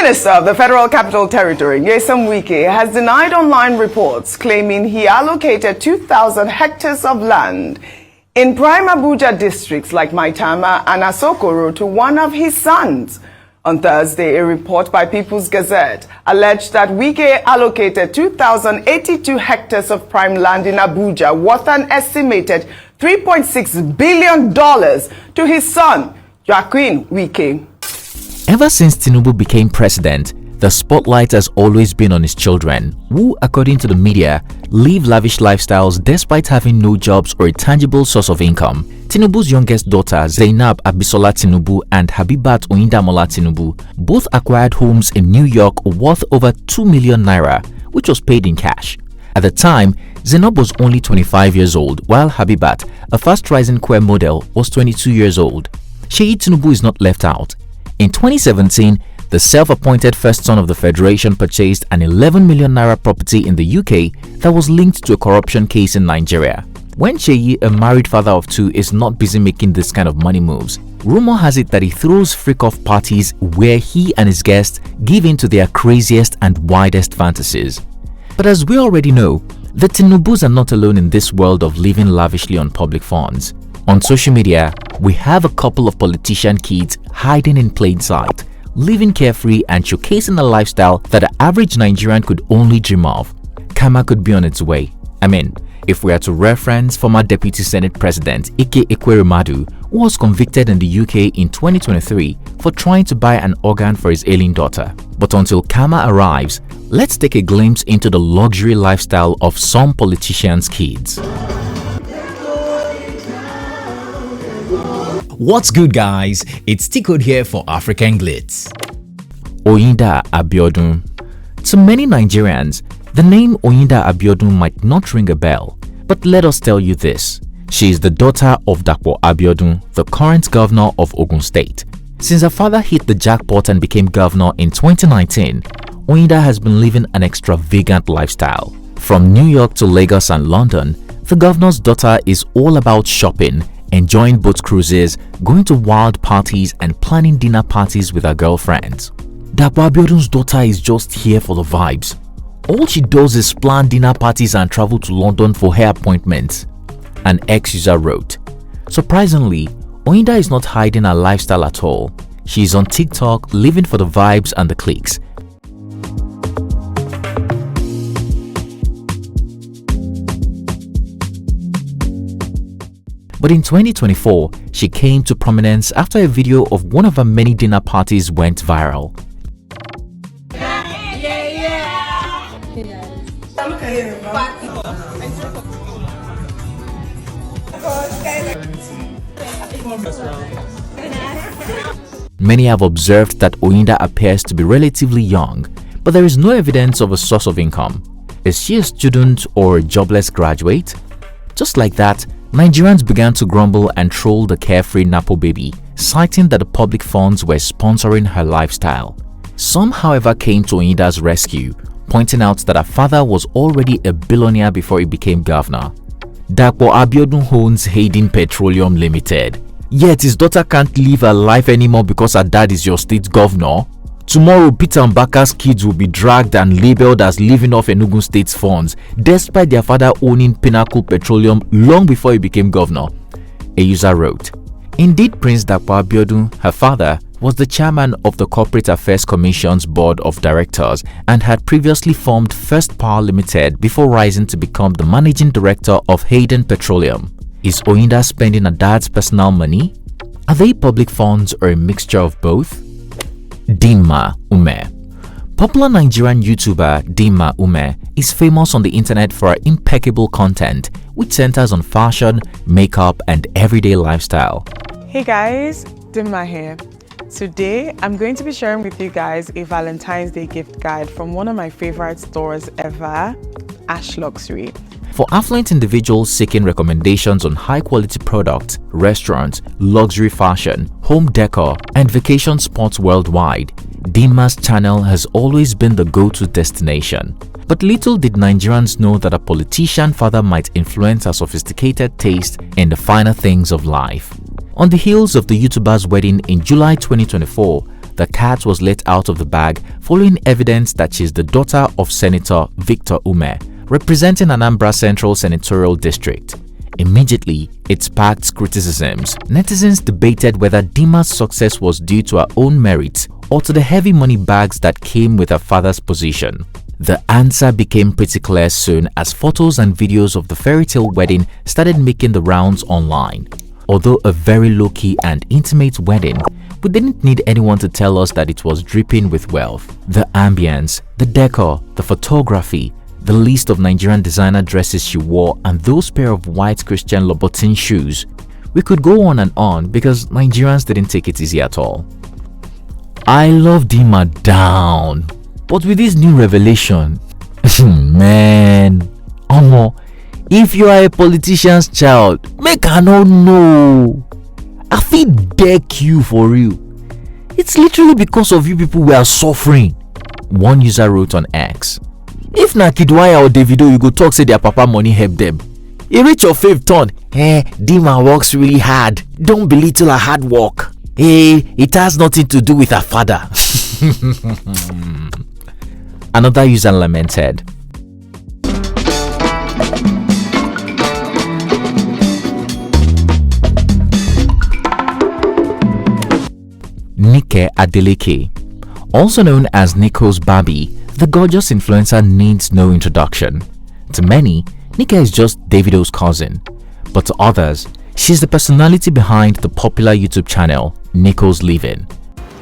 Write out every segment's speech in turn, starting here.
Minister of the Federal Capital Territory, Wike, has denied online reports claiming he allocated 2,000 hectares of land in prime Abuja districts like Maitama and Asokoro to one of his sons. On Thursday, a report by People's Gazette alleged that Wike allocated 2,082 hectares of prime land in Abuja worth an estimated $3.6 billion to his son, Joaquin Wike. Ever since Tinubu became president, the spotlight has always been on his children, who, according to the media, live lavish lifestyles despite having no jobs or a tangible source of income. Tinubu's youngest daughter, Zainab Abisola Tinubu, and Habibat Oyindamola Tinubu both acquired homes in New York worth over 2 million naira, which was paid in cash. At the time, Zainab was only 25 years old, while Habibat, a fast-rising queer model, was 22 years old. Seyi Tinubu is not left out. In 2017, the self-appointed first son of the Federation purchased an 11 million naira property in the UK that was linked to a corruption case in Nigeria. When Seyi, a married father of two, is not busy making this kind of money moves, rumor has it that he throws freak-off parties where he and his guests give in to their craziest and wildest fantasies. But as we already know, the Tinubus are not alone in this world of living lavishly on public funds. On social media, we have a couple of politician kids hiding in plain sight, living carefree and showcasing a lifestyle that the average Nigerian could only dream of. Karma could be on its way. I mean, if we are to reference former Deputy Senate President Ike Ekweremadu, who was convicted in the UK in 2023 for trying to buy an organ for his ailing daughter. But until karma arrives, let's take a glimpse into the luxury lifestyle of some politicians' kids. What's good, guys? It's T-Code here for African Glitz. Oyinda Abiodun. To many Nigerians, the name Oyinda Abiodun might not ring a bell, but let us tell you this. She is the daughter of Dapo Abiodun, the current governor of Ogun State. Since her father hit the jackpot and became governor in 2019, Oyinda has been living an extravagant lifestyle. From New York to Lagos and London, the governor's daughter is all about shopping, enjoying boat cruises, going to wild parties and planning dinner parties with her girlfriends. Dapo Abiodun's daughter is just here for the vibes. All she does is plan dinner parties and travel to London for her appointments. An ex-user wrote, surprisingly, Oyinda is not hiding her lifestyle at all. She is on TikTok living for the vibes and the clicks. But in 2024, she came to prominence after a video of one of her many dinner parties went viral. Many have observed that Oyinda appears to be relatively young, but there is no evidence of a source of income. Is she a student or a jobless graduate? Just like that, Nigerians began to grumble and troll the carefree Napo baby, citing that the public funds were sponsoring her lifestyle. Some, however, came to Oyinda's rescue, pointing out that her father was already a billionaire before he became governor. Dapo Abiodun owns Hayden Petroleum Limited. Yet his daughter can't live her life anymore because her dad is your state governor. Tomorrow, Peter Mbaka's kids will be dragged and labelled as living off Enugu State's funds, despite their father owning Pinnacle Petroleum long before he became governor. A user wrote, indeed, Prince Dapo Abiodun, her father, was the chairman of the Corporate Affairs Commission's Board of Directors and had previously formed First Power Limited before rising to become the managing director of Hayden Petroleum. Is Oyinda spending her dad's personal money? Are they public funds or a mixture of both? Dimma Umeh. Popular Nigerian YouTuber Dimma Umeh is famous on the internet for her impeccable content, which centers on fashion, makeup, and everyday lifestyle. Hey guys, Dimma here. Today, I'm going to be sharing with you guys a Valentine's Day gift guide from one of my favorite stores ever, Ash Luxury. For affluent individuals seeking recommendations on high-quality products, restaurants, luxury fashion, home decor, and vacation spots worldwide, Dimma's channel has always been the go-to destination. But little did Nigerians know that a politician father might influence her sophisticated taste in the finer things of life. On the heels of the YouTuber's wedding in July 2024, the cat was let out of the bag following evidence that she's the daughter of Senator Victor Umeh, representing Anambra Central Senatorial District. Immediately, it sparked criticisms. Netizens debated whether Dimma's success was due to her own merits or to the heavy money bags that came with her father's position. The answer became pretty clear soon as photos and videos of the fairy tale wedding started making the rounds online. Although a very low-key and intimate wedding, we didn't need anyone to tell us that it was dripping with wealth. The ambience, the decor, the photography, the list of Nigerian designer dresses she wore, and those pair of white Christian Louboutin shoes. We could go on because Nigerians didn't take it easy at all. I love Dimma down, but with this new revelation, man, if you are a politician's child, make I not know. I feel deck you for real. It's literally because of you people we are suffering. One user wrote on X, if na Kidwaya or Davido you go talk say their papa money help them. You reach your fifth turn, Dimma works really hard. Don't belittle her hard work. It has nothing to do with her father. Another user lamented, Adeleke, also known as Nico's Barbie, the gorgeous influencer needs no introduction. To many, Nika is just Davido's cousin, but to others, she's the personality behind the popular YouTube channel Nico's Living.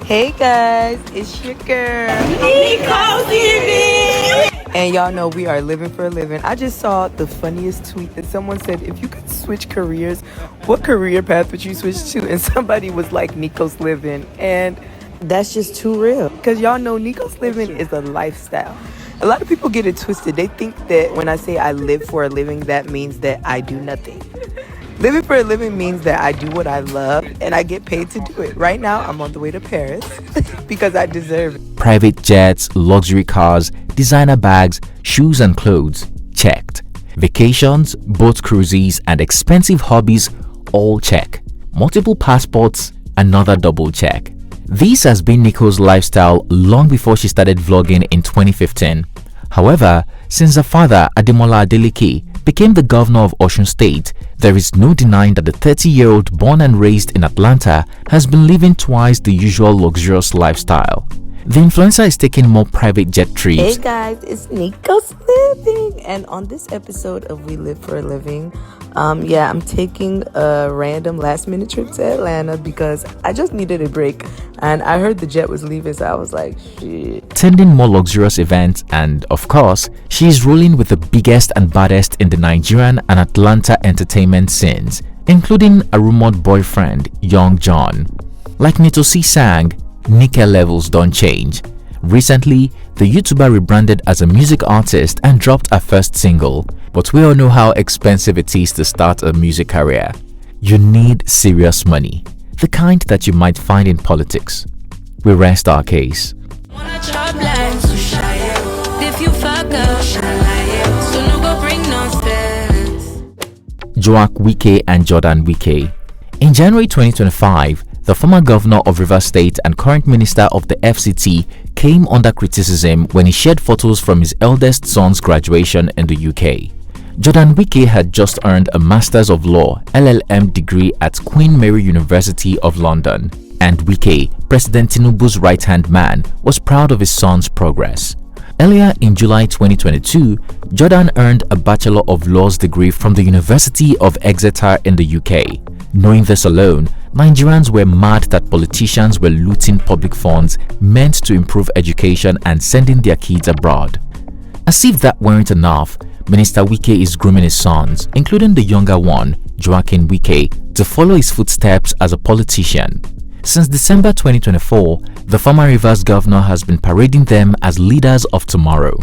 Hey guys, it's your girl Nico's Living, and y'all know we are living for a living. I just saw the funniest tweet that someone said, if you could switch careers, what career path would you switch to? And somebody was like Nico's Living, and that's just too real, because y'all know Nico's Living is a lifestyle. A lot of people get it twisted. They think that when I say I live for a living, that means that I do nothing. Living for a living means that I do what I love and I get paid to do it. Right now, I'm on the way to Paris because I deserve it. Private jets, luxury cars, designer bags, shoes and clothes, checked. Vacations, boat cruises and expensive hobbies, all check. Multiple passports, another double check. This has been Nico's lifestyle long before she started vlogging in 2015. However, since her father, Oyindamola Adeleke, became the governor of Osun State, there is no denying that the 30-year-old born and raised in Atlanta has been living twice the usual luxurious lifestyle. The influencer is taking more private jet trips. Hey guys, it's Nico's Living, and on this episode of We Live for a Living, I'm taking a random last-minute trip to Atlanta because I just needed a break, and I heard the jet was leaving, so I was like, shit. Attending more luxurious events, and of course, she is rolling with the biggest and baddest in the Nigerian and Atlanta entertainment scenes, including a rumored boyfriend, Young John. Like Nitosi sang, Nika levels don't change. Recently, the YouTuber rebranded as a music artist and dropped her first single, but we all know how expensive it is to start a music career. You need serious money, the kind that you might find in politics. We rest our case. Wike and Jordan Wike. In January 2025, the former governor of Rivers State and current minister of the FCT came under criticism when he shared photos from his eldest son's graduation in the UK. Jordan Wike had just earned a Masters of Law (LLM) degree at Queen Mary University of London, and Wike, President Tinubu's right-hand man, was proud of his son's progress. Earlier in July 2022, Jordan earned a Bachelor of Laws degree from the University of Exeter in the UK. Knowing this alone, Nigerians were mad that politicians were looting public funds meant to improve education and sending their kids abroad. As if that weren't enough, Minister Wike is grooming his sons, including the younger one, Joaquin Wike, to follow his footsteps as a politician. Since December 2024, the former Rivers governor has been parading them as leaders of tomorrow.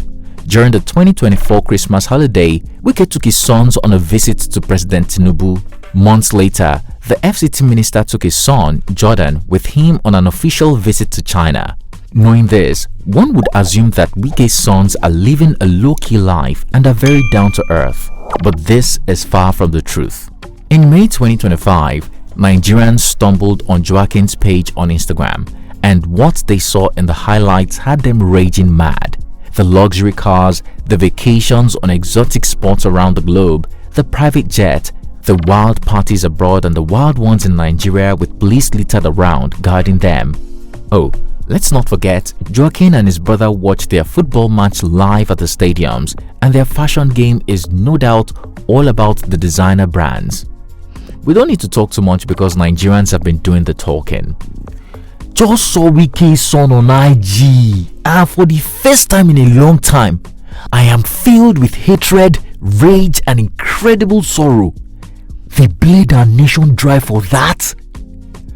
During the 2024 Christmas holiday, Wike took his sons on a visit to President Tinubu. Months later, the FCT minister took his son, Jordan, with him on an official visit to China. Knowing this, one would assume that Wike's sons are living a low-key life and are very down-to-earth. But this is far from the truth. In May 2025, Nigerians stumbled on Joaquin's page on Instagram and what they saw in the highlights had them raging mad. The luxury cars, the vacations on exotic spots around the globe, the private jet, the wild parties abroad and the wild ones in Nigeria with police littered around guarding them. Oh, let's not forget, Joaquin and his brother watched their football match live at the stadiums, and their fashion game is no doubt all about the designer brands. We don't need to talk too much because Nigerians have been doing the talking. Just saw Wike's son on IG, and for the first time in a long time, I am filled with hatred, rage and incredible sorrow. They bled our nation dry for that.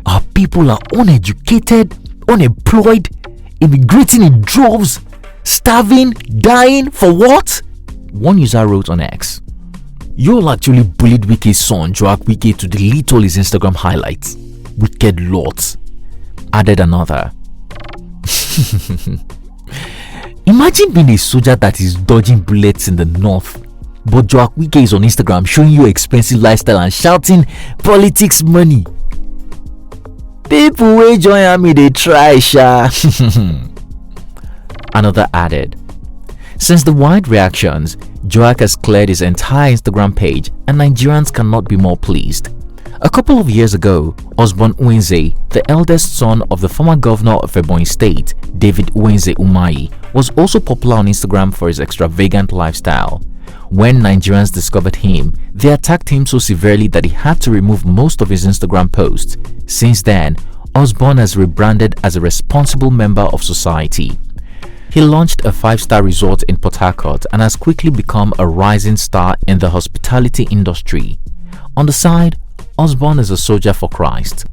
Our people are uneducated, unemployed, immigrating in droves, starving, dying for what? One user wrote on X, "You'll actually bullied Wike's son Joak Wike to delete all his Instagram highlights. Wicked lots." Added another, "Imagine being a soldier that is dodging bullets in the north, but Joak Wike is on Instagram showing you expensive lifestyle and shouting politics money. People wey join army they try sha." Another added, "Since the wide reactions, Joak has cleared his entire Instagram page and Nigerians cannot be more pleased. A couple of years ago, Osborn Uwenze, the eldest son of the former governor of Ebonyi State, David Uwenze Umeh, was also popular on Instagram for his extravagant lifestyle. When Nigerians discovered him, they attacked him so severely that he had to remove most of his Instagram posts. Since then, Osborn has rebranded as a responsible member of society. He launched a 5-star resort in Port Harcourt and has quickly become a rising star in the hospitality industry. On the side, Osborn is a soldier for Christ."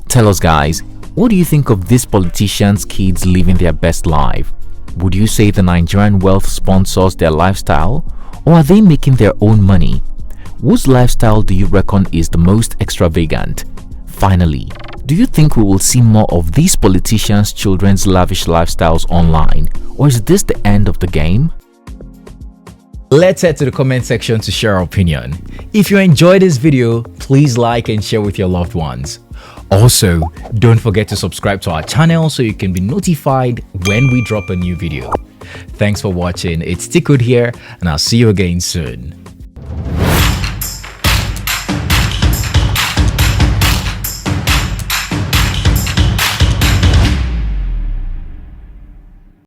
Tell us guys, what do you think of these politicians' kids living their best life? Would you say the Nigerian wealth sponsors their lifestyle, or are they making their own money? Whose lifestyle do you reckon is the most extravagant? Finally, do you think we will see more of these politicians' children's lavish lifestyles online, or is this the end of the game? Let's head to the comment section to share our opinion. If you enjoyed this video, please like and share with your loved ones. Also, don't forget to subscribe to our channel so you can be notified when we drop a new video. Thanks for watching. It's Tikud here, and I'll see you again soon.